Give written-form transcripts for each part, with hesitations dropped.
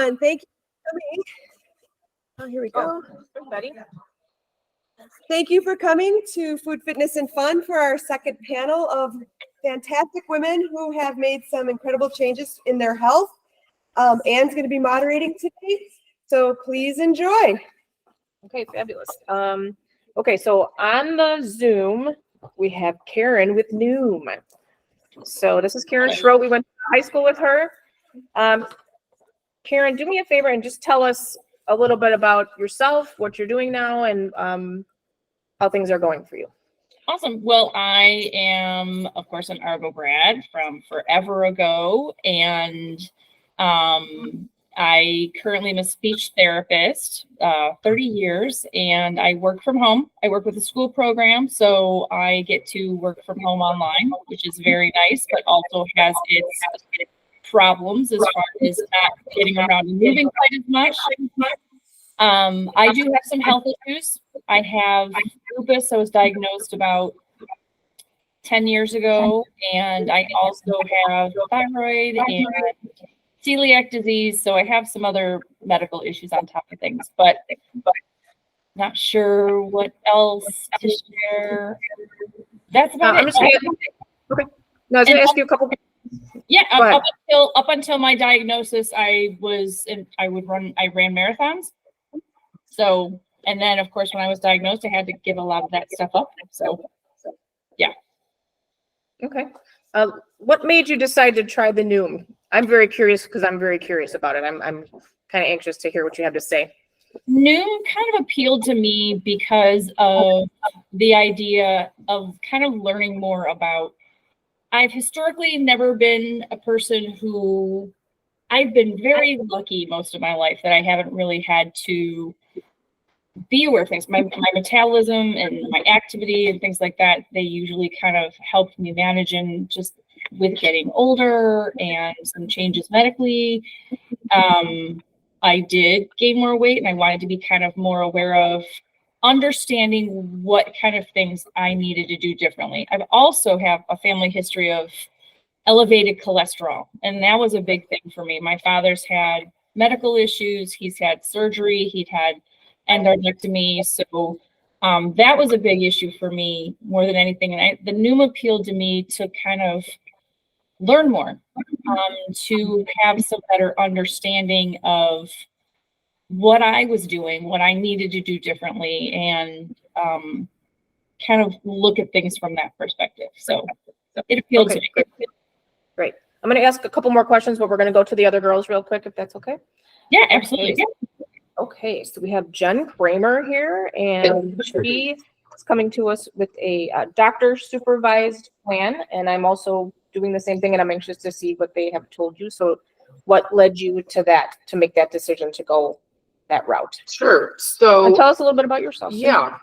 everyone. Thank you for coming. Oh, here we go. Everybody. Thank you for coming to Food, Fitness, and Fun for our second panel of fantastic women who have made some incredible changes in their health. Anne's going to be moderating today, so please enjoy. Okay, fabulous. Okay, so on the Zoom, we have Karen with Noom. So this is Karen Schroet. We went to high school with her. Karen, do me a favor and just tell us a little bit about yourself, what you're doing now, and how things are going for you. Awesome. Well, I am, of course, an Argo grad from forever ago, and I currently am a speech therapist, 30 years, and I work from home. I work with a school program, so I get to work from home online, which is very nice, but also has its problems as far as not getting around and moving quite as much. I do have some health issues. I have lupus. I was diagnosed about 10 years ago, and I also have thyroid and celiac disease. So I have some other medical issues on top of things, but not sure what else to share. That's about it. Okay. No, I was going to ask you a couple. Yeah, up until my diagnosis, I ran marathons. So, and then of course, when I was diagnosed, I had to give a lot of that stuff up. So, yeah. Okay. What made you decide to try the Noom? I'm very curious because I'm very curious about it. I'm kind of anxious to hear what you have to say. Noom kind of appealed to me because of the idea of kind of learning more about. I've historically never been a person who, I've been very lucky most of my life that I haven't really had to be aware of things. My metabolism and my activity and things like that, they usually kind of helped me manage, and just with getting older and some changes medically, I did gain more weight, and I wanted to be kind of more aware of understanding what kind of things I needed to do differently. I also have a family history of elevated cholesterol, and that was a big thing for me. My father's had medical issues. He's had surgery. He'd had endarterectomy. So that was a big issue for me more than anything. And the Noom appealed to me to kind of learn more, to have some better understanding of what I was doing, what I needed to do differently, and kind of look at things from that perspective. So it appealed to me. Great. I'm going to ask a couple more questions, but we're going to go to the other girls real quick, if that's okay. Yeah, absolutely. Okay, so we have Jen Kramer here, and she is coming to us with a doctor supervised plan, and I'm also doing the same thing, and I'm anxious to see what they have told you. So what led you to that, to make that decision to go that route? Sure. So and tell us a little bit about yourself. Yeah.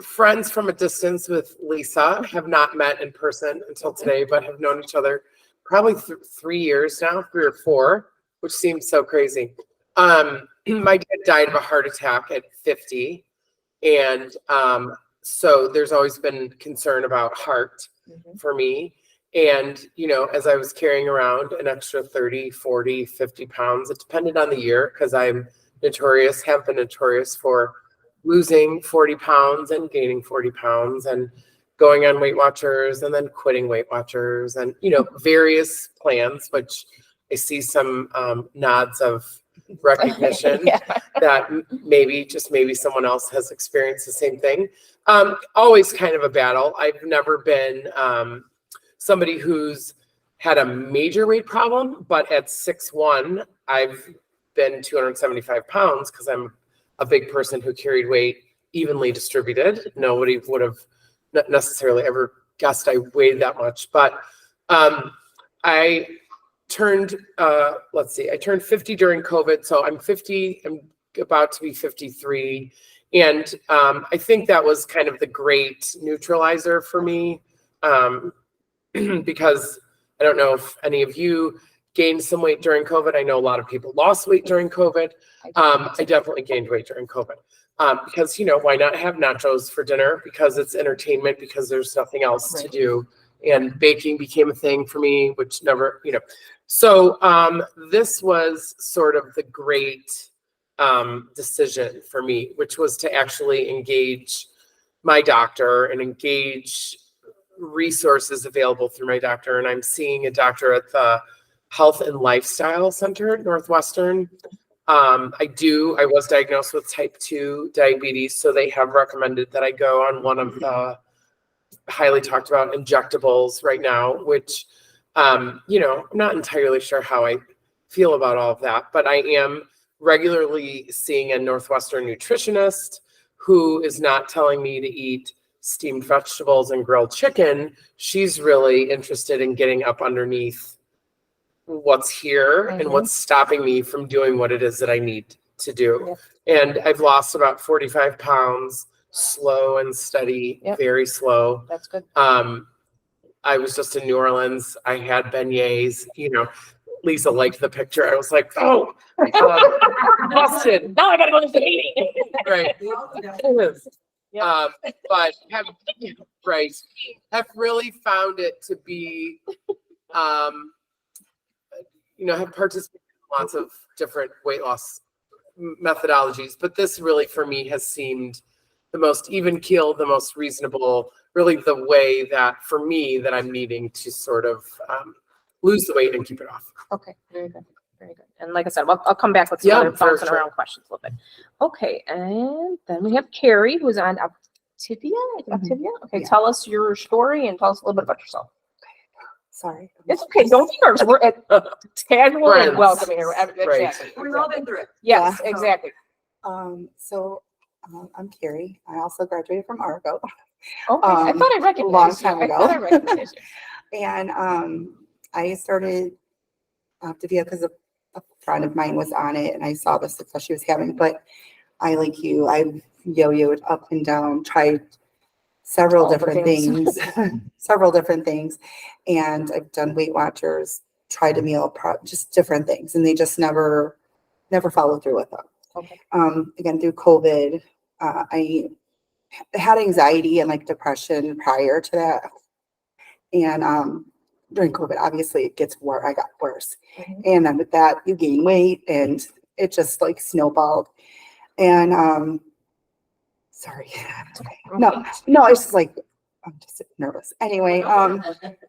Friends from a distance with Lisa, have not met in person until today, but have known each other probably 3 years now, 3 or 4, which seems so crazy. My dad died of a heart attack at 50. And so there's always been concern about heart for me. And, you know, as I was carrying around an extra 30, 40, 50 pounds, it depended on the year, because have been notorious for losing 40 pounds and gaining 40 pounds and going on Weight Watchers and then quitting Weight Watchers and, you know, various plans, which I see some nods of recognition that maybe someone else has experienced the same thing. Always kind of a battle. I've never been somebody who's had a major weight problem, but at 6'1", I've been 275 pounds because I'm a big person who carried weight evenly distributed. Nobody would have necessarily ever guessed I weighed that much, but I turned, I turned 50 during COVID. So I'm 50, I'm about to be 53. And I think that was kind of the great neutralizer for me, because I don't know if any of you gained some weight during COVID. I know a lot of people lost weight during COVID. I definitely gained weight during COVID because, you know, why not have nachos for dinner? Because it's entertainment, because there's nothing else to do and baking became a thing for me, which never, So this was sort of the great decision for me, which was to actually engage my doctor and engage resources available through my doctor. And I'm seeing a doctor at the Health and Lifestyle Center at Northwestern. I was diagnosed with type 2 diabetes, so they have recommended that I go on one of the highly talked about injectables right now, which, I'm not entirely sure how I feel about all of that, but I am regularly seeing a Northwestern nutritionist who is not telling me to eat steamed vegetables and grilled chicken. She's really interested in getting up underneath what's here and what's stopping me from doing what it is that I need to do. And I've lost about 45 pounds, slow and steady, very slow. That's good. I was just in New Orleans. I had beignets, Lisa liked the picture. I was like, oh, busted. Now I gotta go to the meeting. Right. Yep. But have really found it to be, have participated in lots of different weight loss methodologies, but this really for me has seemed the most even keel, the most reasonable, really the way that for me that I'm needing to sort of lose the weight and keep it off. Okay, very good, very good. And like I said, I'll come back with some Yeah, other for bouncing sure. around questions a little bit. Okay, and then we have Carrie, who's on Activia. Activia. Okay, Yeah. tell us your story and tell us a little bit about yourself. Sorry. It's okay. Don't be nervous. We're at casual and Friends. welcoming here. Right. Exactly. We've all been through it. Yes, Yeah. exactly. So I'm Carrie. I also graduated from Argo, Okay, I thought I recognized long you. time I thought I ago. recognized you. and I started Optavia because a friend of mine was on it, and I saw the success she was having. But I, like you, I yo-yoed up and down, tried several All the different things. things, and I've done Weight Watchers, tried a meal prep, just different things, and they just never followed through with them. Okay. Again, through COVID, I had anxiety and like depression prior to that. And during COVID, obviously it gets worse. I got worse. Mhm. And then with that, you gain weight and it just like snowballed. And sorry. No, it's just like, I'm just nervous. Anyway,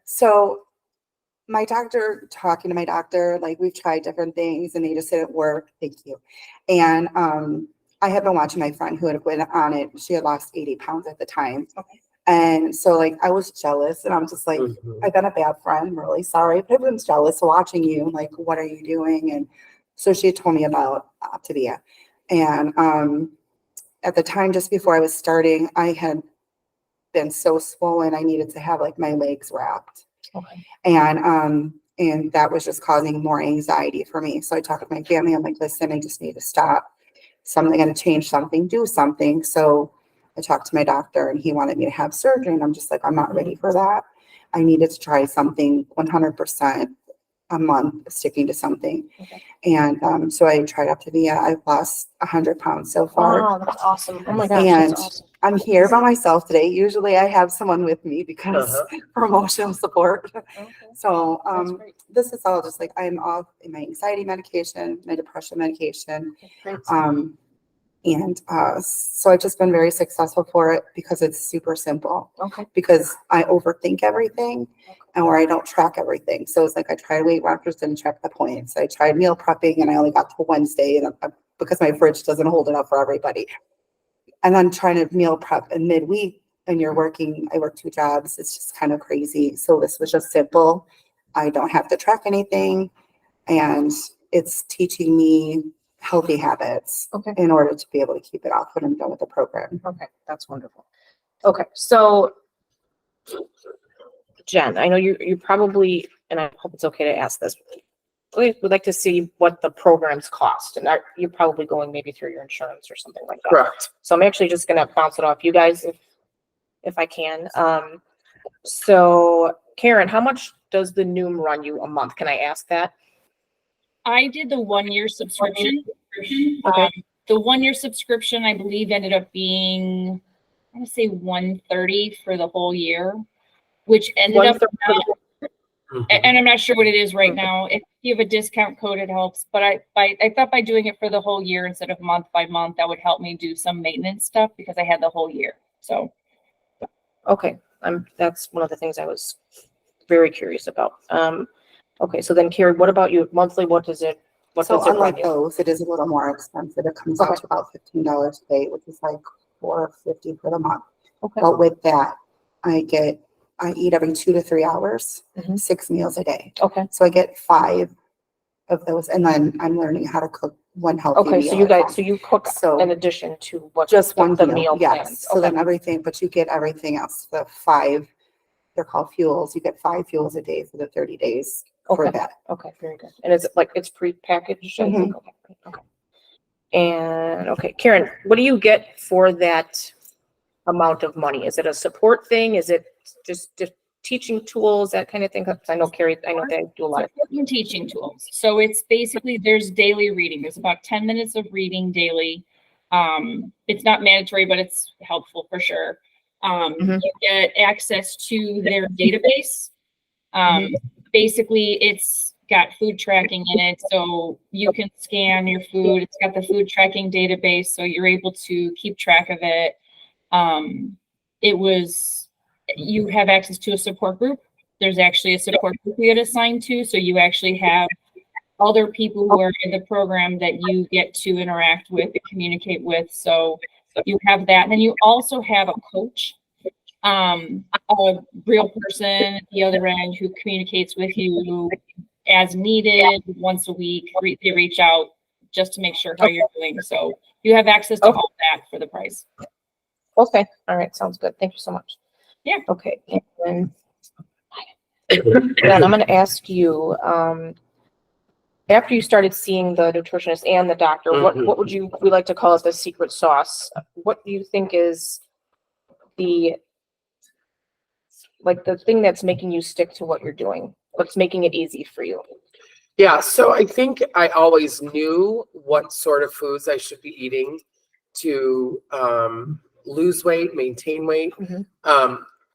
so talking to my doctor, like we've tried different things and they just didn't work. Thank you. And I had been watching my friend who had went on it. She had lost 80 pounds at the time. Okay. And so like I was jealous and I'm just like, I've been a bad friend. I'm really sorry. But I was jealous watching you. Like, what are you doing? And so she had told me about Optavia. And at the time, just before I was starting, I had been so swollen. I needed to have like my legs wrapped. Okay. And that was just causing more anxiety for me. So I talked to my family. I'm like, listen, I just need to stop. Something going to change something, do something. So I talked to my doctor and he wanted me to have surgery. And I'm just like, I'm not ready for that. I needed to try something 100% a month, sticking to something. Okay. And so I tried Optavia. I've lost 100 pounds so far. Wow, that's awesome. Oh my gosh, And that's awesome. I'm here by myself today. Usually I have someone with me because for emotional support. Okay, So that's great. this is all just like I'm off in my anxiety medication, my depression medication. Great. So I've just been very successful for it because it's super simple. Okay. Because I overthink everything and where I don't track everything. So it's like I tried Weight Watchers, didn't track the points. I tried meal prepping and I only got to Wednesday and because my fridge doesn't hold it up for everybody. And then trying to meal prep in midweek and I work 2 jobs. It's just kind of crazy. So this was just simple. I don't have to track anything and it's teaching me healthy habits Okay. in order to be able to keep it off when I'm done with the program. Okay, that's wonderful. Okay, so Jen, I know you probably, and I hope it's okay to ask this, we would like to see what the programs cost, and you're probably going maybe through your insurance or something like that. Correct. So I'm actually just gonna bounce it off you guys if I can. So Karen, how much does the Noom run you a month? Can I ask that? I did the 1-year subscription. Okay. The 1-year subscription, I believe, ended up being, I want to say $130 for the whole year. which ended up, 1/3. and I'm not sure what it is right now. If you have a discount code, it helps. But I thought by doing it for the whole year instead of month by month, that would help me do some maintenance stuff because I had the whole year. So Okay, that's one of the things I was very curious about. Okay, so then Carrie, what about you? Monthly, what does it So run unlike you? those, it is a little more expensive. It comes out Okay. to about $15 a day, which is like $4.50 for the month. Okay, But with that, I eat every 2 to 3 hours, Mhm. 6 meals a day. okay, So I get 5 of those, and then I'm learning how to cook one healthy okay, meal so you at guys, home. so you cook So- in addition to what? Just one the meal, meal yes. plans? So Okay, then everything, but you get everything else, the 5, they're called fuels. You get 5 fuels a day for the 30 days for Okay. that. okay, very good. And it's like, it's pre-packaged, I think? Okay, okay. And, okay, Karen, what do you get for that amount of money? Is it a support thing? Is it just teaching tools, that kind of thing? 'Cause I know Carrie, I know they do a lot of. Support and teaching tools. So it's basically, there's daily reading. There's about 10 minutes of reading daily. It's not mandatory, but it's helpful for sure. Mhm. You get access to their database. Basically, it's got food tracking in it, so you can scan your food. It's got the food tracking database, so you're able to keep track of it. You have access to a support group. There's actually a support group you get assigned to, so you actually have other people who are in the program that you get to interact with and communicate with. So you have that. And then you also have a coach, a real person at the other end who communicates with you as needed once a week. They reach out just to make sure how you're doing. So you have access to all that for the price. Okay, all right, sounds good. Thank you so much. Yeah. Okay, and then I'm gonna ask you, after you started seeing the nutritionist and the doctor, what would we like to call it the secret sauce? What do you think is the thing that's making you stick to what you're doing? What's making it easy for you? Yeah, so I think I always knew what sort of foods I should be eating to lose weight, maintain weight. Mhm.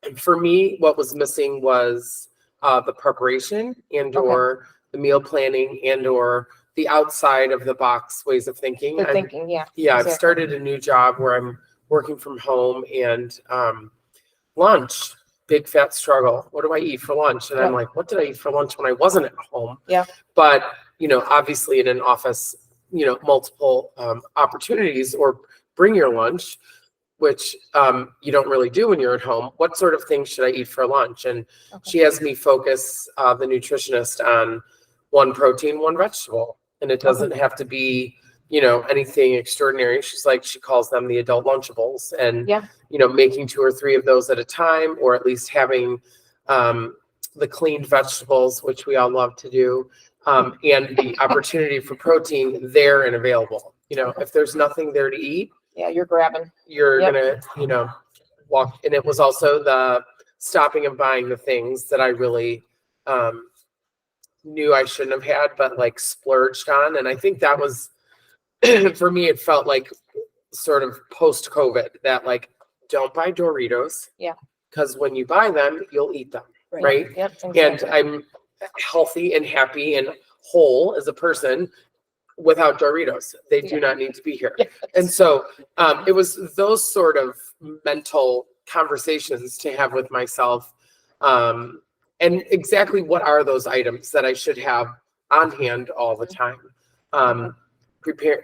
And for me, what was missing was the preparation and or the meal planning and or the outside of the box ways of thinking. The thinking, yeah. Yeah, I've exactly. started a new job where I'm working from home and lunch, big fat struggle. What do I eat for lunch? And I'm Yeah. like, what did I eat for lunch when I wasn't at home? Yeah. But, obviously in an office, multiple opportunities or bring your lunch, which you don't really do when you're at home. What sort of things should I eat for lunch? And she has me focus the nutritionist on 1 protein, 1 vegetable. And it doesn't have to be, anything extraordinary. She calls them the adult Lunchables, and, Yeah. Making 2 or 3 of those at a time, or at least having the cleaned vegetables, which we all love to do, and the opportunity for protein there and available. If there's nothing there to eat, Yeah, you're grabbing. you're Yep. gonna, walk. And it was also the stopping and buying the things that I really knew I shouldn't have had, but like splurged on. And I think that was, for me, it felt like sort of post-COVID that like, don't buy Doritos. Yeah. Because when you buy them, you'll eat them, right? Yep. And exactly. I'm healthy and happy and whole as a person without Doritos. They do not need to be here. Yes. And so it was those sort of mental conversations to have with myself. And exactly what are those items that I should have on hand all the time?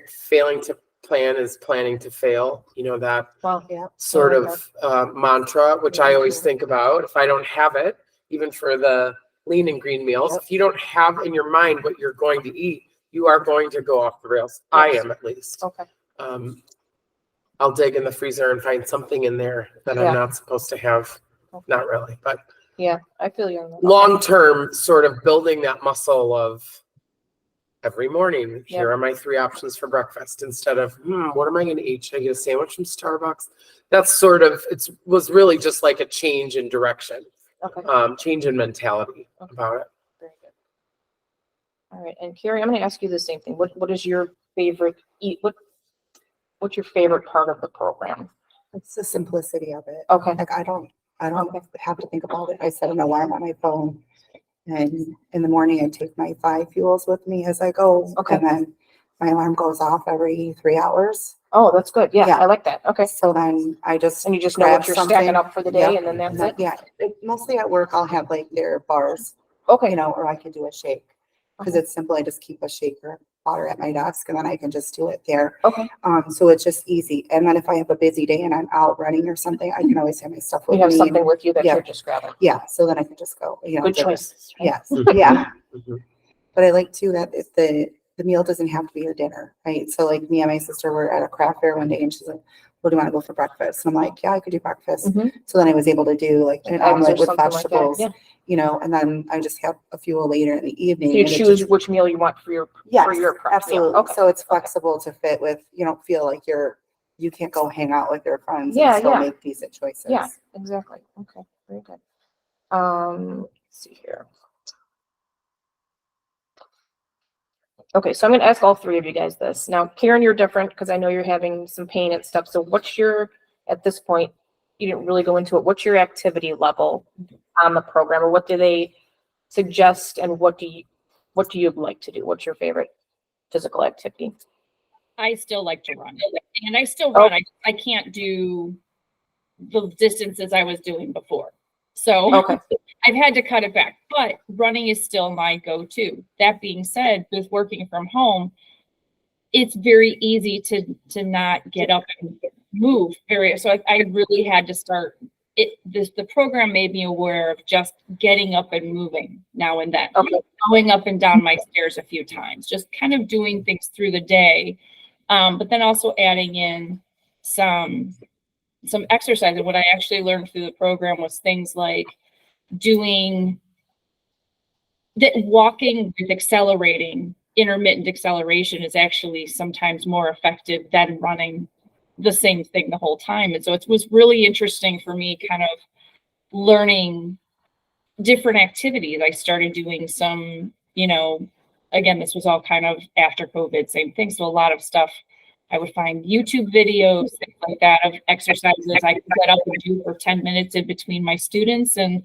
Failing to plan is planning to fail. That Well, Yeah. sort Oh my of mantra, which I always think about. If I don't have it, even for the lean and green meals, Yep. if you don't have in your mind what you're going to eat, you are going to go off the rails. I Yes. am, at least. okay. I'll dig in the freezer and find something in there that Yeah. I'm not supposed to have. Okay. Not really, but Yeah, I feel you on that. Okay. long term, sort of building that muscle of every morning, Yeah. here are my 3 options for breakfast, instead of, what am I going to eat? Should I get a sandwich from Starbucks? That's sort of, was really just like a change in direction, Okay. change in mentality about it. Very good. All right, and Carrie, I'm going to ask you the same thing. What is your favorite what's your favorite part of the program? It's the simplicity of it. Okay. Like I don't I don't have to think about it. I set an alarm on my phone. And in the morning, I take my 5 fuels with me as I go. Okay. And then my alarm goes off every 3 hours. Oh, that's good. Yeah, Yeah. I like that. Okay. So then I just And you just know grab what you're something. stacking up for the day Yep. and then that's it? Yeah, mostly at work, I'll have like their bars, Okay. you know, or I can do a shake. Because it's simple. I just keep a shaker of water at my desk and then I can just do it there. Okay. So it's just easy. And then if I have a busy day and I'm out running or something, I can always have my stuff with You have me. something with you that Yeah. you're just grabbing. Yeah, so then I can just go, you know. Good get- choices. right? Yes, Mhm. yeah. Mhm. But I like too that if the meal doesn't have to be your dinner, right? So like me and my sister were at a craft fair one day and she's like, well, do you want to go for breakfast? And I'm like, yeah, I could do breakfast. Mhm. So then I was able to do like an Eggs or omelet with something like that, vegetables, yeah. you know, and then I just have a fuel later in the evening. So you and it choose just- which meal you want for your Yes, prep meal. absolutely. Okay. So it's flexible to fit with, you don't feel like you can't go hang out with your friends Yeah, and still yeah. make decent choices. Yeah, exactly. Okay, very good. Let's see here. Okay, so I'm gonna ask all three of you guys this. Now, Karen, you're different because I know you're having some pain and stuff. So what's your, at this point, you didn't really go into it, what's your activity level on the program, or what do they suggest and what do you like to do? What's your favorite physical activity? I still like to run, and I still run. I can't do the distances I was doing before. So Okay. I've had to cut it back, but running is still my go-to. That being said, with working from home, it's very easy to not get up and move so I really had to start the program made me aware of just getting up and moving now and then. Okay. Going up and down my stairs a few times, just kind of doing things through the day. But then also adding in some exercise. And what I actually learned through the program was things like doing that, walking with accelerating. Intermittent acceleration is actually sometimes more effective than running the same thing the whole time. And so it was really interesting for me kind of learning different activities. I started doing some, again, this was all kind of after COVID, same thing. So a lot of stuff I would find YouTube videos, things like that, of exercises I could get up and do for 10 minutes in between my students. And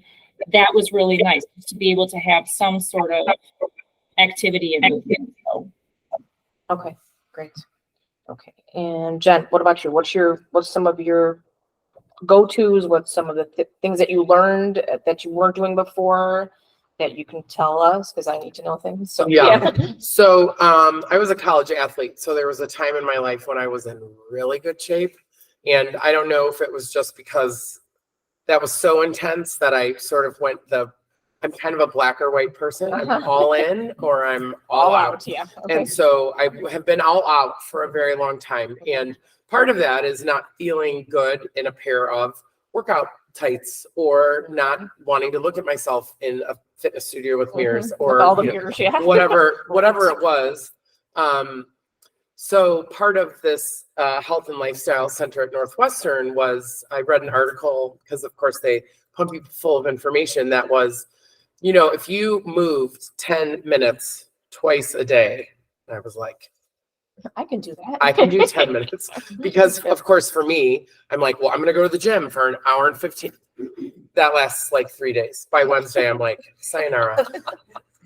that was really nice to be able to have some sort of activity and movement. So, Okay, great. Okay, and Jen, what about you? What's some of your go-tos? What's some of the things that you learned that you weren't doing before that you can tell us? Because I need to know things. So Yeah. So I was a college athlete. So there was a time in my life when I was in really good shape. And I don't know if it was just because that was so intense that I sort of went I'm kind of a black or white person. I'm all in or I'm all out. Yeah. Okay. And so I have been all out for a very long time. And part of that is not feeling good in a pair of workout tights or not wanting to look at myself in a fitness studio with mirrors or With all the you know, mirrors, yeah. whatever it was. So part of this health and lifestyle center at Northwestern was I read an article because of course they pump you full of information that was, if you moved 10 minutes twice a day, I was like, I can do that. I can do 10 minutes because of course for me, I'm like, well, I'm going to go to the gym for an hour and 15. That lasts like 3 days. By Wednesday, I'm like, sayonara.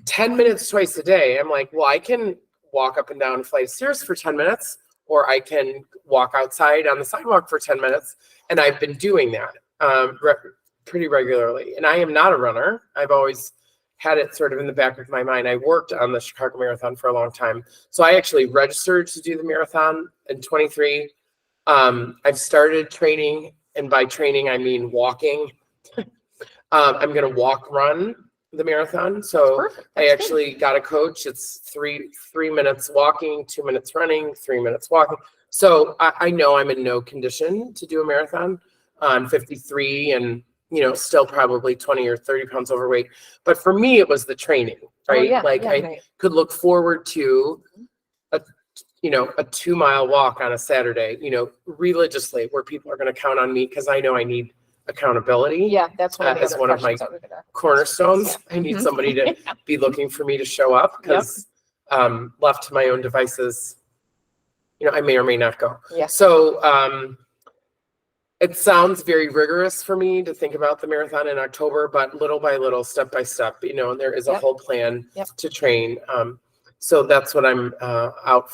10 minutes twice a day. I'm like, well, I can walk up and down a flight of stairs for 10 minutes, or I can walk outside on the sidewalk for 10 minutes. And I've been doing that pretty regularly. And I am not a runner. I've always had it sort of in the back of my mind. I worked on the Chicago Marathon for a long time. So I actually registered to do the marathon in 23. I've started training, and by training, I mean walking. I'm going to run the marathon. So Perfect. I That's actually got a coach. It's three minutes walking, 2 minutes running, 3 minutes walking. So I know I'm in no condition to do a marathon. I'm 53 and, still probably 20 or 30 pounds overweight. But for me, it was the training, right? yeah, Like yeah. I could look forward to a 2-mile walk on a Saturday, religiously, where people are going to count on me because I know I need accountability. Yeah, that's one of the As other one of my questions I was gonna- Cornerstones. I need Mhm. somebody to be looking for me to show up because left to my own devices, I may or may not go. Yeah. So it sounds very rigorous for me to think about the marathon in October, but little by little, step by step, you know, there is a Yep. whole plan Yep. to train. So that's what I'm out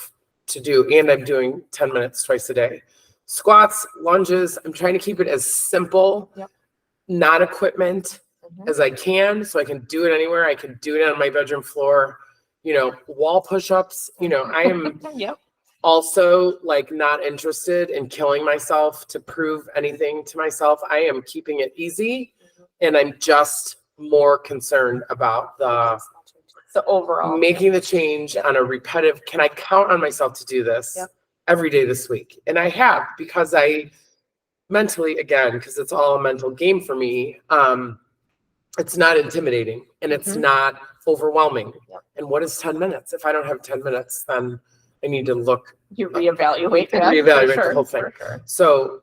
to do. And I'm doing 10 minutes twice a day. Squats, lunges, I'm trying to keep it as simple, Yep. not equipment Mhm. as I can, so I can do it anywhere. I can do it on my bedroom floor, you know, wall push-ups, you know, I am Yep. also like not interested in killing myself to prove anything to myself. I am keeping it easy and I'm just more concerned about So overall, making the change on a repetitive. Can I count on myself to do this Yep. every day this week? And I have, because I mentally, again, because it's all a mental game for me, it's not intimidating and it's Mhm. not overwhelming. Yep. And what is 10 minutes? If I don't have 10 minutes, then I need to look, you reevaluate that. reevaluate for the whole thing. for sure. so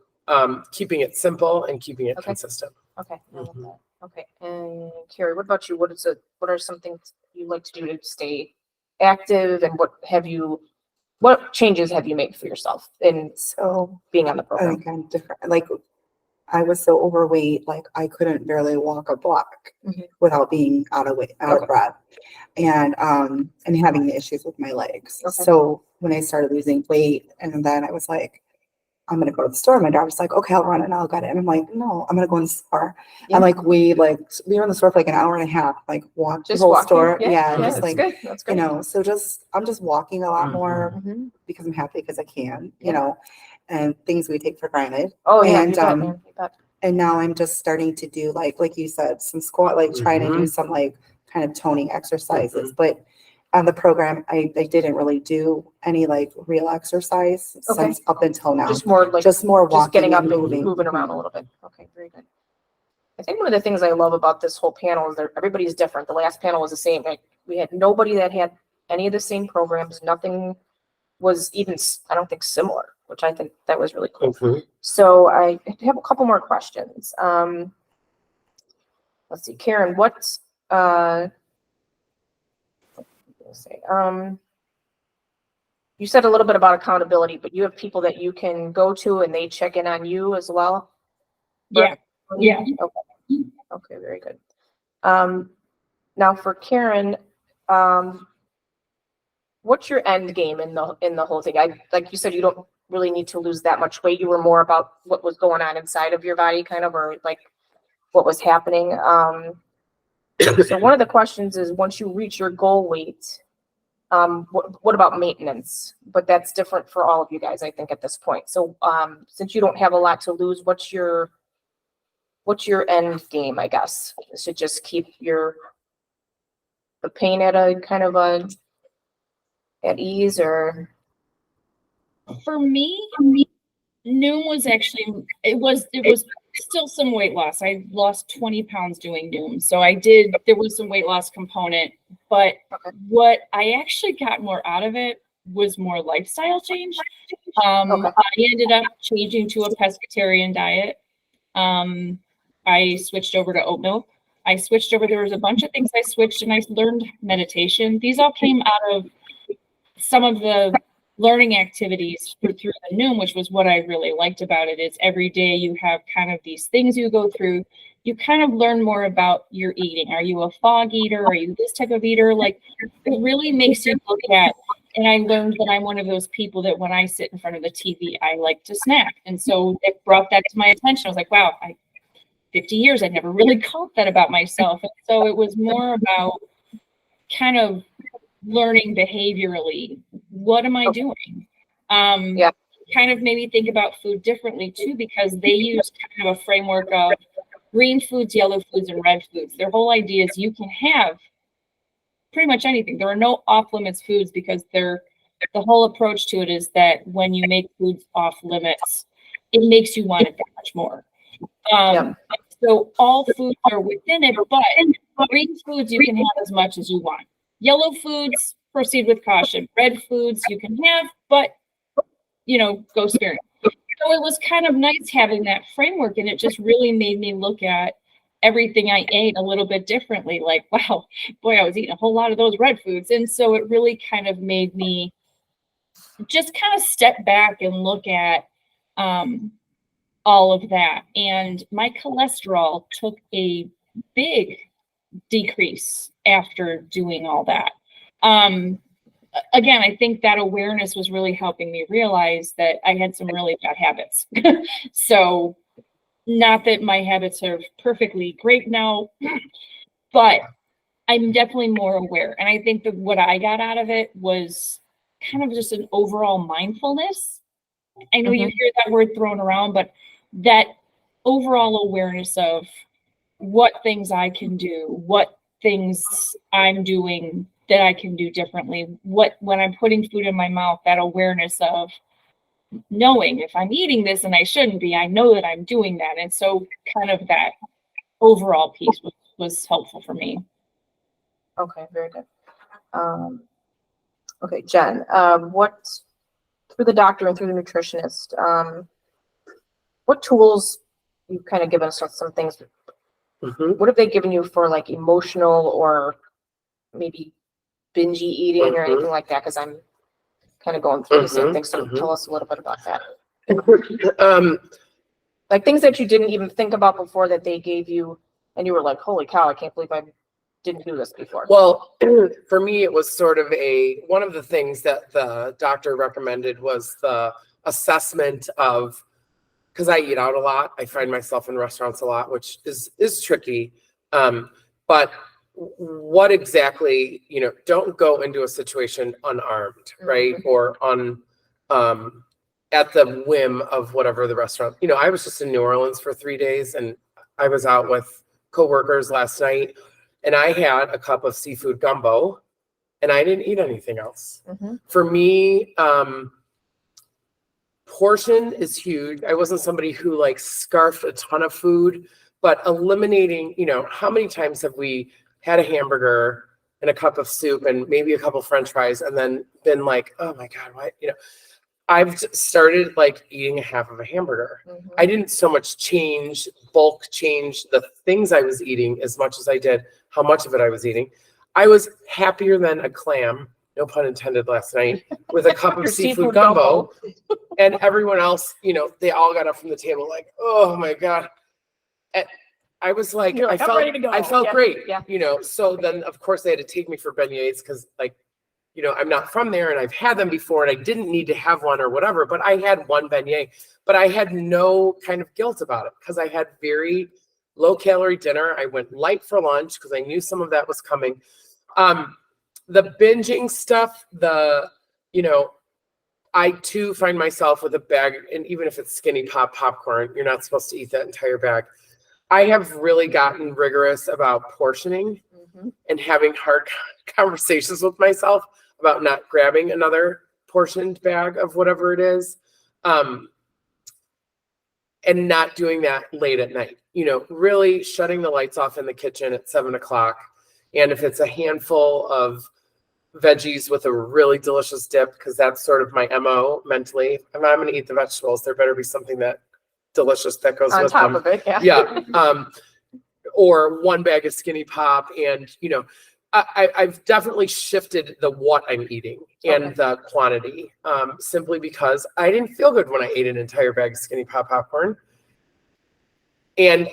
keeping it simple and keeping it Okay. consistent. Okay. I love Mhm. that. Okay. And Carrie, what about you? What are some things you like to do to stay active, and what changes have you made for yourself in So being on the I program? think I'm different. Like I was so overweight, like I couldn't barely walk a block Mhm. without being out of Okay. breath, and having the issues with my legs. Okay. So when I started losing weight, and then I was like, I'm gonna go to the store. My daughter's like, okay, I'll run it and I'll get it. And I'm like, no, I'm gonna go in the store. Yeah. And we were in the store for like an hour and a half, like walked the Just whole walking? store. Yeah, Yeah, yeah, just that's good. That's good. so I'm just walking a lot more Mhm. because I'm happy because I can, Yeah. and things we take for granted. Oh yeah, And, you bet, man. You bet. And now I'm just starting to do like you said, some squat, like trying to do some like kind of toning exercises. But on the program, I didn't really do any like real exercise Okay. since up until now. Just more like Just more walking just getting up and and moving. moving around a little bit. Okay, very good. I think one of the things I love about this whole panel is that everybody's different. The last panel was the same. Like we had nobody that had any of the same programs. Nothing was even, I don't think, similar, which I think that was really cool. Mhm. So I have a couple more questions. Let's see, Karen, what's let's see, you said a little bit about accountability, but you have people that you can go to and they check in on you as well? Yeah. Yeah. Okay. Okay, very good. Now for Karen, what's your end game in the whole thing? Like you said, you don't really need to lose that much weight. You were more about what was going on inside of your body, kind of, or like what was happening. So one of the questions is, once you reach your goal weight, what about maintenance? But that's different for all of you guys, I think, at this point. So since you don't have a lot to lose, what's your end game, I guess? Is it just keep the pain at a kind of at ease, or? For me, Noom was actually it was still some weight loss. I lost 20 pounds doing Noom. So there was some weight loss component, but Okay. what I actually got more out of it was more lifestyle change. Okay. I ended up changing to a pescatarian diet. I switched over to oat milk. There was a bunch of things I switched, and I learned meditation. These all came out of some of the learning activities through the Noom, which was what I really liked about it. Is every day you have kind of these things you go through. You kind of learn more about your eating. Are you a fog eater? Are you this type of eater? Like, it really makes you look at, and I learned that I'm one of those people that when I sit in front of the TV, I like to snack. And so it brought that to my attention. I was like, wow, 50 years, I never really caught that about myself. And so it was more about kind of learning behaviorally, what am I doing? Yeah. Kind of made me think about food differently too, because they use kind of a framework of green foods, yellow foods, and red foods. Their whole idea is you can have pretty much anything. There are no off limits foods, because the whole approach to it is that when you make foods off limits, it makes you want it that much more. So all foods are within it, but green foods you can have as much as you want. Yellow foods, proceed with caution. Red foods you can have, but go sparing. So it was kind of nice having that framework, and it just really made me look at everything I ate a little bit differently. Like, wow, boy, I was eating a whole lot of those red foods. And so it really kind of made me just kind of step back and look at all of that. And my cholesterol took a big decrease after doing all that. Again, I think that awareness was really helping me realize that I had some really bad habits. So not that my habits are perfectly great now, but I'm definitely more aware. And I think that what I got out of it was kind of just an overall mindfulness. I know you hear that word thrown around, but that overall awareness of what things I can do, what things I'm doing that I can do differently, when I'm putting food in my mouth, that awareness of knowing if I'm eating this and I shouldn't be, I know that I'm doing that. And so kind of that overall piece was helpful for me. Okay, very good. Okay, Jen, what, through the doctor and through the nutritionist, what tools you've kind of given us some things, Mhm. what have they given you for like emotional or maybe binge eating or anything like that? Because I'm kind of going through the same thing. So tell us a little bit about that. Like things that you didn't even think about before that they gave you and you were like, holy cow, I can't believe I didn't do this before. Well, for me, it was sort of one of the things that the doctor recommended was the assessment of, because I eat out a lot. I find myself in restaurants a lot, which is tricky. But what exactly, don't go into a situation unarmed, right? Or at the whim of whatever the restaurant, I was just in New Orleans for 3 days and I was out with coworkers last night and I had a cup of seafood gumbo and I didn't eat anything else. For me, portion is huge. I wasn't somebody who like scarfed a ton of food, but eliminating, how many times have we had a hamburger and a cup of soup and maybe a couple French fries and then been like, oh my God, what, I've started like eating a half of a hamburger. I didn't so much bulk change the things I was eating as much as I did how much of it I was eating. I was happier than a clam, no pun intended, last night with a cup of seafood gumbo. And everyone else, they all got up from the table like, oh my God. And I was like, You're like, I'm ready to go. I felt Yeah. great. Yeah. So then of course they had to take me for beignets because like, I'm not from there and I've had them before and I didn't need to have one or whatever, but I had one beignet, but I had no kind of guilt about it because I had very low calorie dinner. I went light for lunch because I knew some of that was coming. The binging stuff, I too find myself with a bag, and even if it's Skinny Pop popcorn, you're not supposed to eat that entire bag. I have really gotten rigorous about portioning and having hard conversations with myself about not grabbing another portioned bag of whatever it is, and not doing that late at night. Really shutting the lights off in the kitchen at 7:00. And if it's a handful of veggies with a really delicious dip, because that's sort of my MO mentally. If I'm going to eat the vegetables, there better be something delicious that goes On with top them. of it, yeah. Yeah. Or one bag of Skinny Pop. And, I've definitely shifted the what I'm eating and the quantity, simply because I didn't feel good when I ate an entire bag of Skinny Pop popcorn. And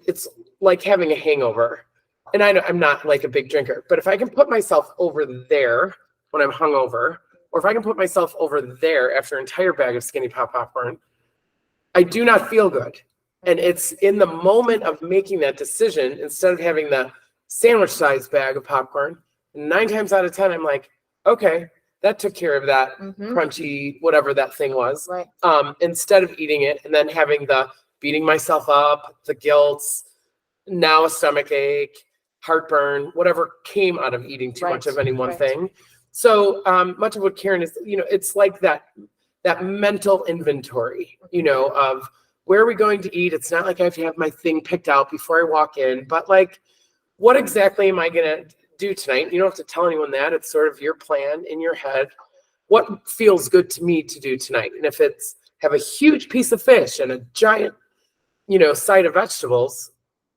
it's like having a hangover. And I'm not like a big drinker, but if I can put myself over there when I'm hungover, or if I can put myself over there after an entire bag of Skinny Pop popcorn, I do not feel good. And it's in the moment of making that decision, instead of having the sandwich-sized bag of popcorn, 9 times out of 10, I'm like, okay, that took care of that crunchy, whatever that thing was. Right. Instead of eating it and then having the beating myself up, the guilt, now a stomach ache, heartburn, whatever came out of eating too much of any one thing. So much of what Karen is, it's like that mental inventory, of where are we going to eat? It's not like I have to have my thing picked out before I walk in, but like, what exactly am I going to do tonight? You don't have to tell anyone that. It's sort of your plan in your head. What feels good to me to do tonight? And if it's have a huge piece of fish and a giant, side of vegetables,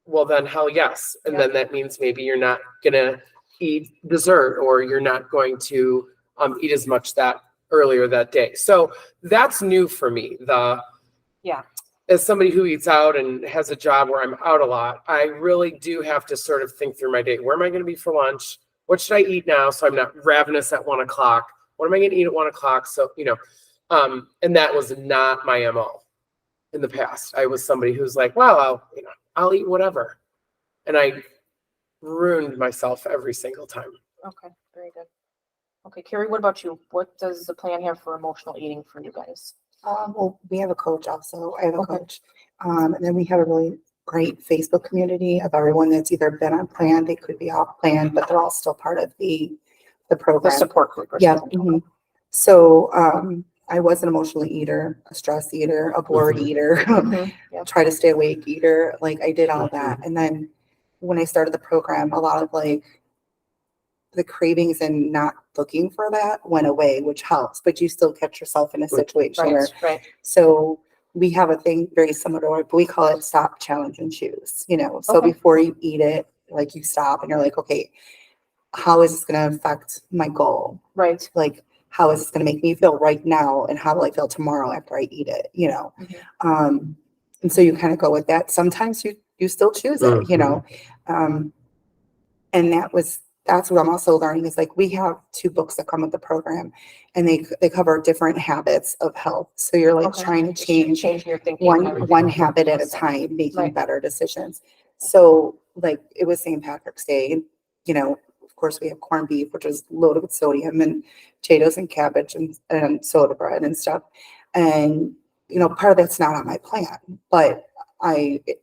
well then hell yes. And then that means maybe you're not gonna eat dessert, or you're not going to eat as much that earlier that day. So that's new for me. as somebody who eats out and has a job where I'm out a lot, I really do have to sort of think through my day. Where am I going to be for lunch? What should I eat now so I'm not ravenous at 1 o'clock? What am I going to eat at 1 o'clock? So, and that was not my MO in the past. I was somebody who's like, well, I'll eat whatever. And I ruined myself every single time. Okay, very good. Okay, Carrie, what about you? What does the plan have for emotional eating for you guys? Well, we have a coach also. I have a Okay. coach. And then we have a really great Facebook community of everyone that's either been on plan, they could be off plan, but they're all still part of the The program. support group or Yeah. something? mhm. So, I was an emotional eater, a stress eater, a bored Mhm. eater, Mhm, yeah. try to stay awake eater. Like I did all that. And then when I started the program, a lot of like the cravings and not looking for that went away, which helps, but you still catch yourself in a situation where, Right, right. so we have a thing very similar to it, but we call it stop, challenge, and choose, So Okay. before you eat it, like you stop and you're like, okay, how is this going to affect my goal? Right. Like, how is this going to make me feel right now? And how will I feel tomorrow after I eat it? Mhm. And so you kind of go with that. Sometimes you still choose it, and that's what I'm also learning is like, we have 2 books that come with the program and they cover different habits of health. So you're like Okay. trying to change Changing your thinking. and everything. one habit at a time, making Right. better decisions. So like it was St. Patrick's Day and, of course we have corned beef, which is loaded with sodium and potatoes and cabbage and soda bread and stuff. And, part of that's not on my plan, but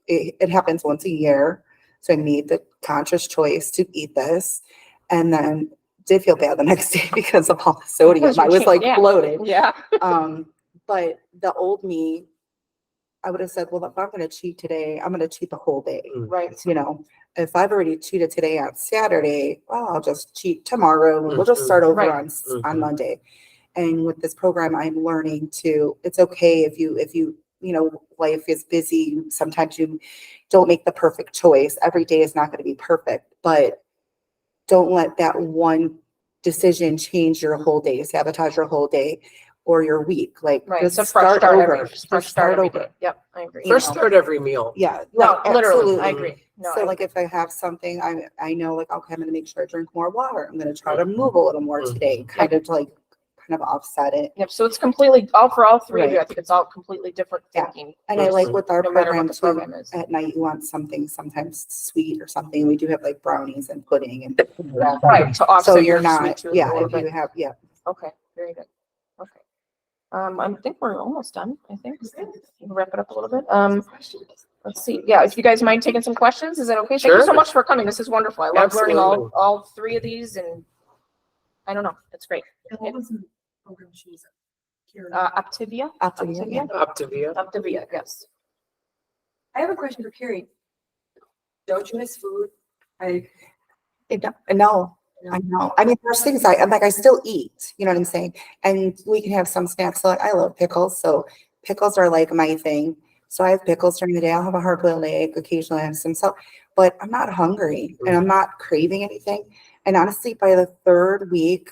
it happens once a year. So I made the conscious choice to eat this and then did feel bad the next day because of all the sodium. Because you I was like yeah. bloated. Yeah. But the old me, I would have said, well, if I'm going to cheat today, I'm going to cheat the whole day. Right. If I've already cheated today on Saturday, well, I'll just cheat tomorrow and we'll just start over Right. on Monday. And with this program, I'm learning it's okay if you, life is busy. Sometimes you don't make the perfect choice. Every day is not going to be perfect, but don't let that one decision change your whole day, sabotage your whole day or your week. Like Right. just It's a fresh start start over. every Just fresh start every over. day. Yep, I agree. First, start every meal. Yeah. No, like, literally, I absolutely. agree. No, So I like if I have something, I know like, okay, I'm gonna make sure I drink more water. I'm gonna try to move a little more today, kind of offset it. Yep. So it's completely for all three of you. Right. I think it's all completely different Yeah. thinking. And I like with our No matter program what the too, program is. at night you want something sometimes sweet or something. We do have like brownies and pudding and Right. To offset so you're your sweet not, tooth a yeah, little if you bit. have, yeah. Okay. Very good. Okay. I think we're almost done. I think we'll wrap it up a little bit. Let's see. Yeah, if you guys mind taking some questions, is that okay? Thank you so Sure. much for coming. This is wonderful. I love learning Absolutely. all 3 of these, and I don't know, it's great. What was the program she was at? Optivia. Optivia. Optivia. Yes. I have a question for Carrie. Don't you miss food? No, I know. I mean, there's things I still eat, you know what I'm saying? And we can have some snacks. So like, I love pickles. So pickles are like my thing. So I have pickles during the day. I'll have a hard-boiled egg. Occasionally I have some salt, but I'm not hungry and I'm not craving anything. And honestly, by the 3rd week,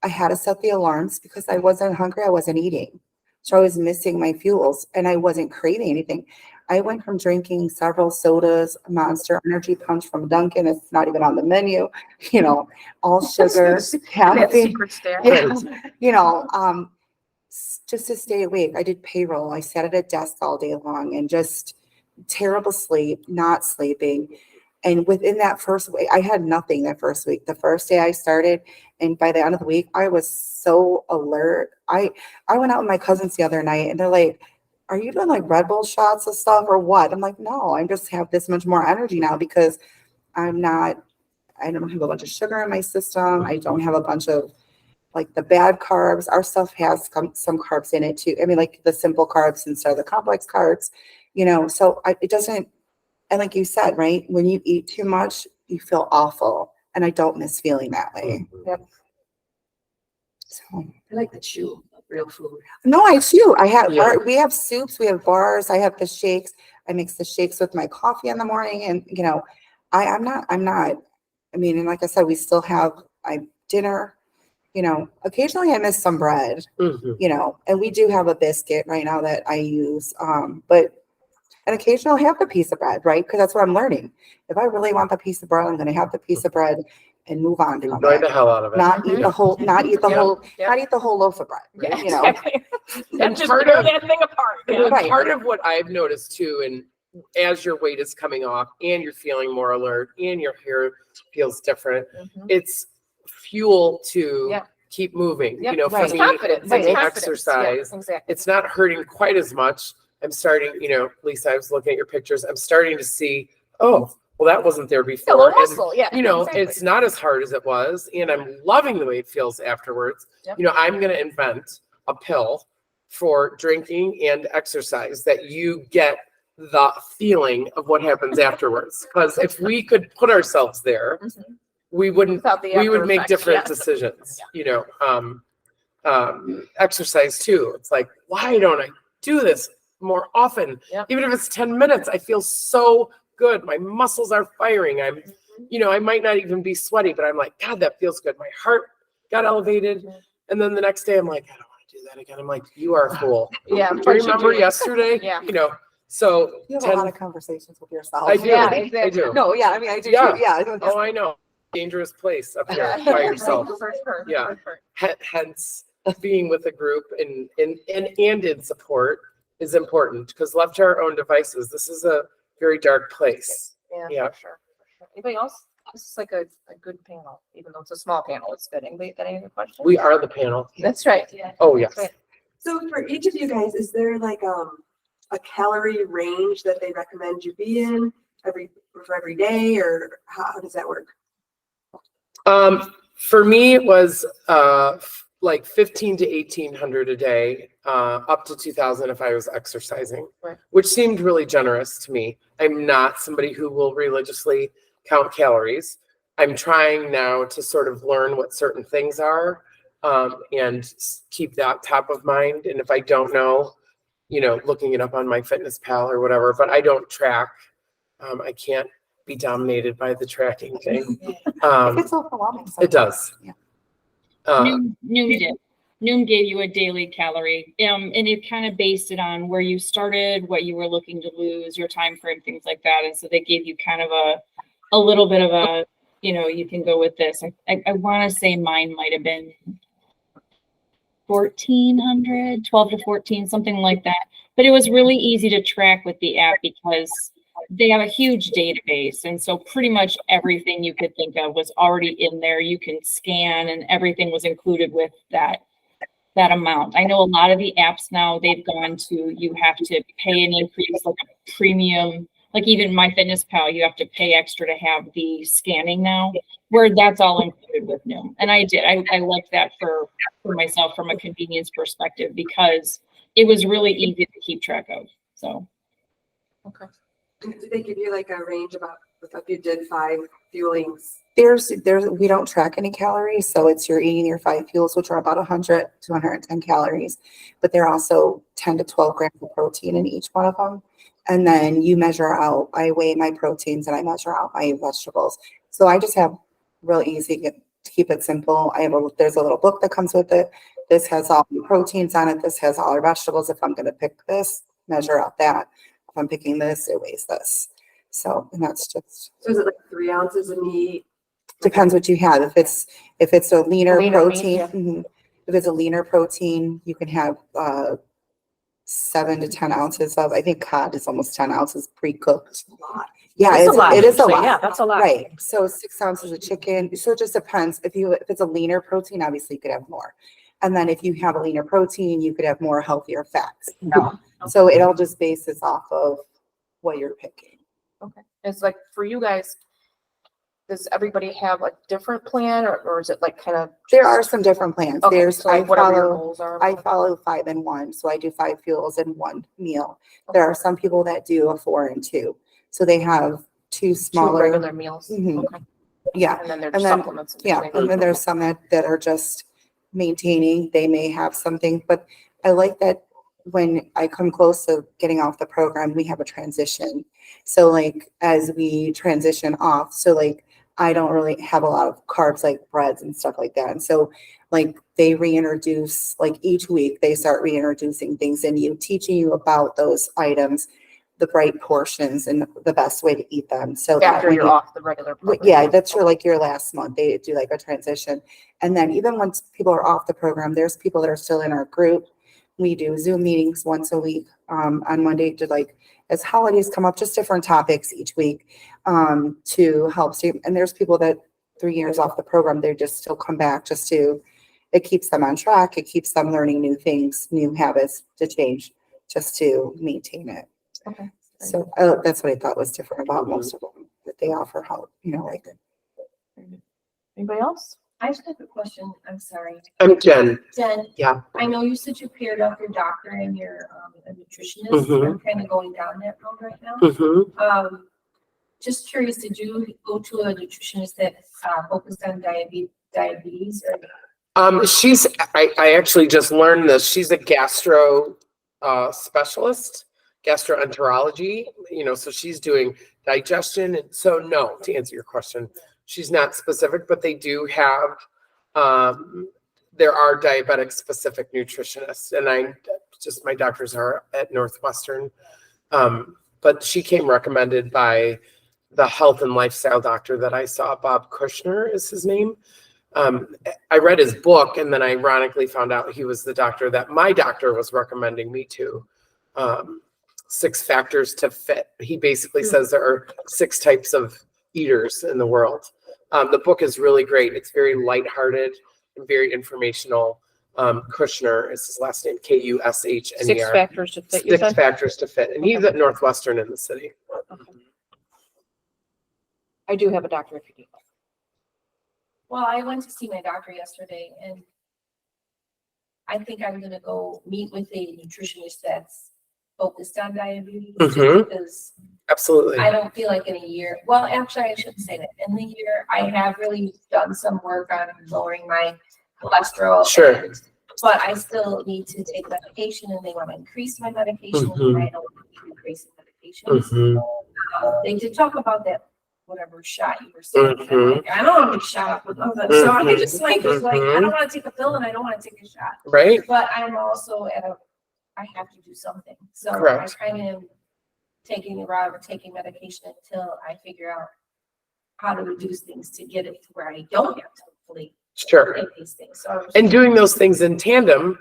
I had to set the alarms because I wasn't hungry. I wasn't eating. So I was missing my fuels and I wasn't craving anything. I went from drinking several sodas, Monster Energy Punch from Dunkin'. It's not even on the menu, all sugar, That caffeine. secret stash. Yeah, just to stay awake. I did payroll. I sat at a desk all day long and just terrible sleep, not sleeping. And within that first week, I had nothing that first week. The first day I started, and by the end of the week, I was so alert. I went out with my cousins the other night and they're like, are you doing like Red Bull shots and stuff or what? I'm like, no, I just have this much more energy now because I don't have a bunch of sugar in my system. I don't have a bunch of like the bad carbs. Our stuff has some carbs in it too. I mean, like the simple carbs instead of the complex carbs, so it doesn't, and like you said, right, when you eat too much, you feel awful. And I don't miss feeling that way. Yep. So I like the chew of real food. no, I chew. Yeah. We have soups, we have bars, I have the shakes. I mix the shakes with my coffee in the morning. And I'm not, I mean, and like I said, we still have dinner, occasionally I miss some bread, Mhm. and we do have a biscuit right now that I use. But And occasionally I'll have the piece of bread, right? Because that's what I'm learning. If I really want the piece of bread, I'm going to have the piece of bread and move on to Enjoy the hell out of it. not eat the whole, not eat the Yeah. whole, Yeah. not eat the whole loaf of bread. Yeah, You know, exactly. And Just part tear of- that thing apart. Yeah. And Right. part of what I've noticed too, and as your weight is coming off and you're feeling more alert and your hair feels different, Mhm. it's fuel to Yeah. keep moving. Yep. You know, for Right. me, Confidence. for It's me, confidence. exercise, Yeah, exactly. it's not hurting quite as much. I'm starting, you know, Lisa, I was looking at your pictures. I'm starting to see, oh, well, that wasn't there Yeah, a before. little And, muscle, yeah. you know, exactly. it's not as hard as it was, and I'm loving the way it feels afterwards. Yep. You know, I'm going to invent a pill for drinking and exercise that you get the feeling of what happens afterwards. Because if we could put ourselves there, Mhm. we wouldn't. Without the We would after make effects, different yeah. decisions. You know, exercise too. It's like, why don't I do this more often? Yep. Even if it's 10 minutes, I feel so good. My muscles are firing. I'm, you know, I might not even be sweaty, but I'm like, God, that feels good. My heart got elevated. Mhm. And then the next day I'm like, I don't want to do that again. I'm like, you are a fool. Yeah. Do you remember yesterday? Yeah. You know, so you have a 10 lot of conversations with yourself. I do. Yeah, I exactly. do. No, yeah, I mean, I do Yeah. too. Yeah. Oh, I know. Dangerous place up here Yeah. by yourself. For sure. Yeah. For sure. Hence, being with a group and in support is important because left to our own devices, this is a very dark place. Yeah. For sure. For sure. Anybody else? This is like a good panel, even though it's a small panel. It's good. Anybody got any other questions? We are the panel. That's right. Yeah. Oh, yes. That's right. So for each of you guys, is there like a calorie range that they recommend you be in for every day, or how does that work? For me, it was like 15 to 1800 a day, up to 2000 if I was exercising, Right. which seemed really generous to me. I'm not somebody who will religiously count calories. I'm trying now to sort of learn what certain things are, and keep that top of mind. And if I don't know, you know, looking it up on MyFitnessPal or whatever, but I don't track. I can't be dominated by the tracking thing. It's overwhelming. It does. Yeah. Noom did. Noom gave you a daily calorie, and it kind of based it on where you started, what you were looking to lose, your time frame, things like that. And so they gave you kind of a little bit of a, you know, you can go with this. I want to say mine might have been 1400, 12 to 14, something like that. But it was really easy to track with the app because they have a huge database. And so pretty much everything you could think of was already in there. You can scan and everything was included with that amount. I know a lot of the apps now, they've gone to, you have to pay an increase, like a premium, like even MyFitnessPal, you have to pay extra to have the scanning now, where that's all included with Noom. And I did, I liked that for myself from a convenience perspective, because it was really easy to keep track of, so. Okay. Did they give you like a range about if you did 5 fuelings? There's, we don't track any calories. So it's you're eating your 5 fuels, which are about 100 to 110 calories, but they're also 10 to 12 grams of protein in each one of them. And then you measure out, I weigh my proteins and I measure out my vegetables. So I just have real easy to keep it simple. There's a little book that comes with it. This has all the proteins on it. This has all our vegetables. If I'm going to pick this, measure out that. If I'm picking this, it weighs this. So, and that's just, So is it like 3 ounces of meat? depends what you have. If it's a leaner Leaner meat, protein, yeah. mhm. If it's a leaner protein, you can have 7 to 10 ounces of, I think cod is almost 10 ounces pre-cooked. A lot. Yeah, It's a lot, it is a actually. lot. Yeah, that's a lot. Right. So 6 ounces of chicken. So it just depends. If it's a leaner protein, obviously you could have more. And then if you have a leaner protein, you could have more healthier fats. So it all just bases off of what you're picking. Okay. It's like for you guys, does everybody have a different plan, or is it like kind of? There are some different plans. Okay, There's, so like I whatever your follow goals are. I follow 5 in 1. So I do 5 fuels in 1 meal. There are some people that do a 4 and 2. So they have 2 Two smaller. regular meals. Mhm. Okay. Yeah. And then there's And then- supplements. in Yeah. between. And then there's some that are just maintaining. They may have something, but I like that when I come close to getting off the program, we have a transition. So like as we transition off, so like I don't really have a lot of carbs like breads and stuff like that. And so like they reintroduce, like each week they start reintroducing things in you, teaching you about those items, the right portions and the best way to eat them. So that After when you're you- off the regular program. Yeah, that's your last month. They do like a transition. And then even once people are off the program, there's people that are still in our group. We do Zoom meetings once a week, on Monday to like, as holidays come up, just different topics each week, to help stay. And there's people that 3 years off the program, they just still come back just to, it keeps them on track. It keeps them learning new things, new habits to change, just to maintain it. Okay. So that's what I thought was different about most of them, that they offer help, like. Anybody else? I just have a question. I'm sorry. I'm Jen. Jen. Yeah. I know you said you paired up your doctor and your a nutritionist. Mhm. I'm kind of going down that road right now. Mm-hmm. Just curious, did you go to a nutritionist that focused on diabetes or? I actually just learned this. She's a gastro specialist, gastroenterology, so she's doing digestion. And so no, to answer your question, she's not specific, but they do have, there are diabetic specific nutritionists, and my doctors are at Northwestern. But she came recommended by the health and lifestyle doctor that I saw. Bob Kushner is his name. I read his book and then ironically found out he was the doctor that my doctor was recommending me to. 6 Factors to Fit. He basically says there are 6 types of eaters in the world. The book is really great. It's very lighthearted and very informational. Kushner is his last name, Kushner. 6 Factors to Fit. You 6 said? Factors to Fit. And he's at Northwestern in the city. Okay. I do have a doctor if you need one. Well, I went to see my doctor yesterday and I think I'm gonna go meet with a nutritionist that's focused on diabetes. Mhm. Because Absolutely. I don't feel like in a year, well, actually, I shouldn't say that. In the year, I have really done some work on lowering my cholesterol. Sure. But I still need to take medication and they want to increase my medication and I don't want to increase the medication. Mhm. They did talk about that, whatever shot you were saying. And I'm Mhm. like, I don't want to be shot up with nothing. So I just like, was like, I don't want to take a pill and I don't want to take a shot. Right? But I'm also I have to do something. So Correct. I kind of am taking the route of taking medication until I figure out how to reduce things to get it to where I don't have to hopefully Sure. take these things. So And doing those things in tandem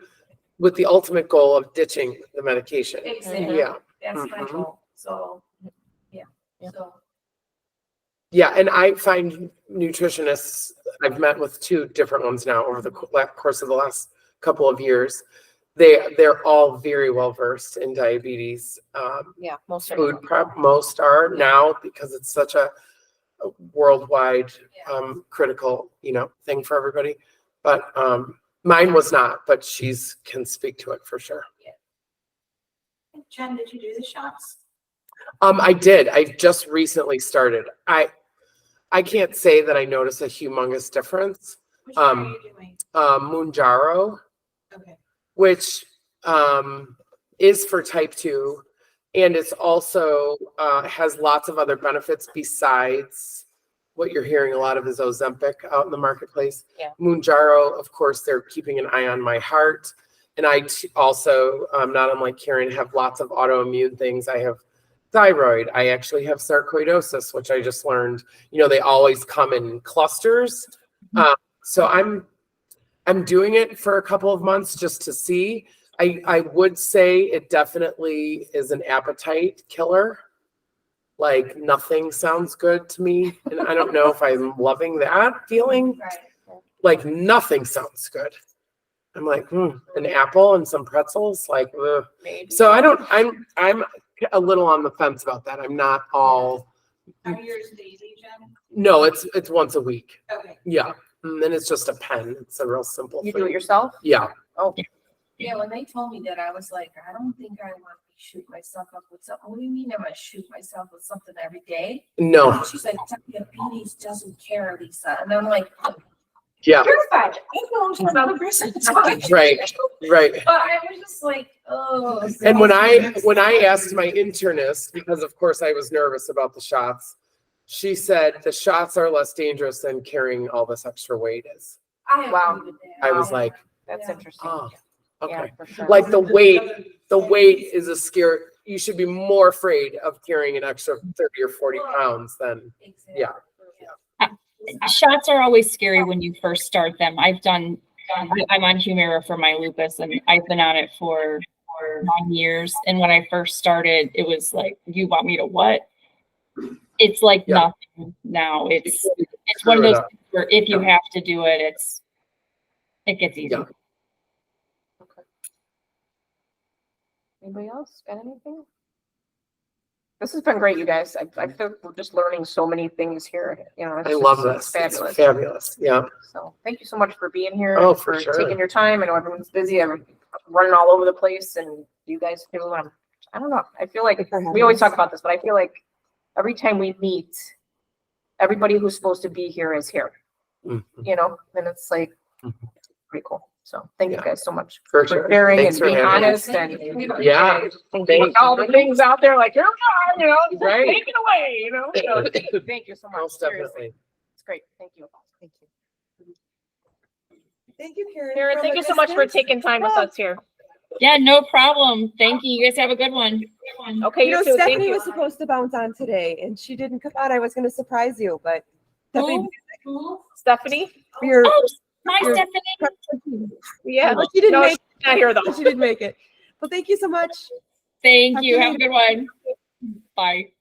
with the ultimate goal of ditching the medication. exactly, Yeah. that's my Mhm. goal. So, yeah. Yeah. So, Yeah. And I find nutritionists, I've met with 2 different ones now over the course of the last couple of years. They're all very well versed in diabetes. Yeah, most of Food them. prep, most are now because it's such a worldwide yeah. critical, thing for everybody. But mine was not, but she's can speak to it for sure. Jen, did you do the shots? I did. I just recently started. I can't say that I noticed a humongous difference. Which one are you doing? Mounjaro, Okay. which is for type 2, and it's also has lots of other benefits besides what you're hearing a lot of is Ozempic out in the marketplace. Yeah. Mounjaro, of course, they're keeping an eye on my heart. And I also, not unlike Karen, have lots of autoimmune things. I have thyroid. I actually have sarcoidosis, which I just learned, they always come in clusters. So I'm doing it for a couple of months just to see. I would say it definitely is an appetite killer. Like nothing sounds good to me. And I don't know if I'm loving that feeling. Right. Like nothing sounds good. I'm like, an apple and some pretzels, like, ugh. Maybe. So I'm a little on the fence about that. I'm not all, Are yours daily, Jen? no, it's once a week. Okay. Yeah. And then it's just a pen. It's a real simple You thing. do it yourself? Yeah. Oh, Yeah, when they told me that, I was like, I don't think I want to shoot myself up with something. What do you mean I'm going to shoot myself with something every day? No. She's like, diabetes doesn't care, Lisa. And I'm like, Yeah. you're fine. I know she's another person. Right. Right. But I was just like, oh. And when I asked my internist, because of course I was nervous about the shots, she said the shots are less dangerous than carrying all this extra weight is. I Wow. agree with that. I was like, that's Yeah. interesting. oh, Yeah, okay. for sure. Like the weight is a scare. you should be more afraid of carrying an extra 30 or 40 pounds than, Exactly. yeah. Shots are always scary when you first start them. I'm on Humira for my lupus, and I've been on it for 9 years. And when I first started, it was like, you want me to what? It's like Yeah. nothing now. It's one of those things where if you have to do it, it gets easy. Yeah. Anybody else got anything? This has been great, you guys. I feel we're just learning so many things here. You know, I love it's this. It's fabulous. fabulous. Yeah. So thank you so much for being here. Oh, and for sure. taking your time. I know everyone's busy. I'm running all over the place, and you guys too. I don't know. I feel like Thanks for having we always us. talk about this, but I feel like every time we meet, everybody who's supposed to be here is here. Mhm. You know, and it's like Mhm. pretty cool. So thank you Yeah. guys so much For for sure. sharing Thanks and for being having me. honest and Yeah. and all the things out there like, you're not, you know, just Right. take it away, you know. So, thank you so much. Most Seriously. definitely. It's great. Thank you. Thank you. Thank you, Karen. Karen, from thank a you so much for distance. taking time with us here. Yeah, no problem. Thank you. You guys have a good one. Okay, You know, you too. Thank Stephanie you. was supposed to bounce on today and she didn't come on. I was gonna surprise you, but Stephanie, Stephanie? your, Oh, my You're- Stephanie. Yeah. but she didn't No, make, she's not here though. she didn't make it. Well, thank you so much. Thank Talk to you. you Have a good one. Bye.